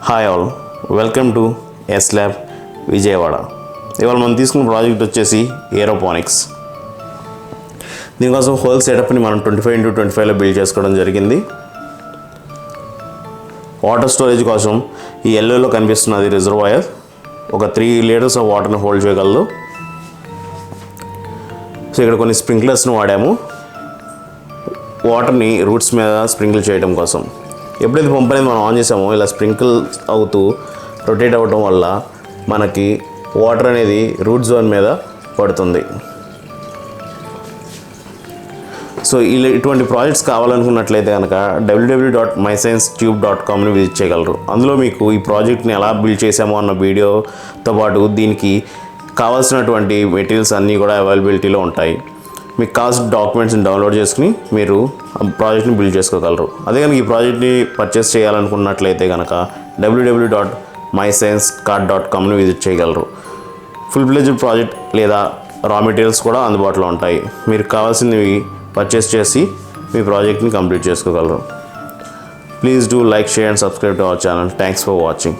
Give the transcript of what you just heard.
Hi all, welcome to S lab Vijayawada. ఇవాళ మనం తీసుకున్న ప్రాజెక్ట్ వచ్చేసి ఏరోపోనిక్స్. దీనికోసం హోల్ సెటప్ని మనం 25x25లో బిల్డ్ చేసుకోవడం జరిగింది. వాటర్ స్టోరేజ్ కోసం ఈ ఎల్లోలో కనిపిస్తున్నది రిజర్వాయర్. ఒక 3 లీటర్స్ ఆఫ్ వాటర్ని హోల్డ్ చేయగలదు. సో ఇక్కడ కొన్ని స్ప్రింక్లర్స్ని వాడాము వాటర్ని రూట్స్ మీద స్ప్రింకిల్ చేయడం కోసం. ఎప్పుడైతే పంప్ అనేది మనం ఆన్ చేసామో ఇలా స్ప్రింకిల్ అవుతూ రొటేట్ అవ్వడం వల్ల మనకి వాటర్ అనేది రూట్ జోన్ మీద పడుతుంది. సో ఇటువంటి ప్రాజెక్ట్స్ కావాలనుకున్నట్లయితే కనుక www.mysciencetube.comని విజిట్ చేయగలరు. అందులో మీకు ఈ ప్రాజెక్ట్ని ఎలా బిల్డ్ చేసామో అన్న వీడియోతో పాటు దీనికి కావాల్సినటువంటి మెటీరియల్స్ అన్నీ కూడా అవైలబిలిటీలో ఉంటాయి. మీకు కావాల్సిన డాక్యుమెంట్స్ని డౌన్లోడ్ చేసుకుని మీరు ప్రాజెక్ట్ని బిల్డ్ చేసుకోగలరు. అదే కనుక ఈ ప్రాజెక్ట్ని పర్చేస్ చేయాలనుకున్నట్లయితే కనుక www.mysciencecart.comని విజిట్ చేయగలరు. ఫుల్ ఫ్లెడ్జ్డ్ ప్రాజెక్ట్ లేదా రా మెటీరియల్స్ కూడా అందుబాటులో ఉంటాయి. మీరు కావాల్సినవి పర్చేస్ చేసి మీ ప్రాజెక్ట్ని కంప్లీట్ చేసుకోగలరు. Please do like, share and subscribe to our channel. Thanks for watching.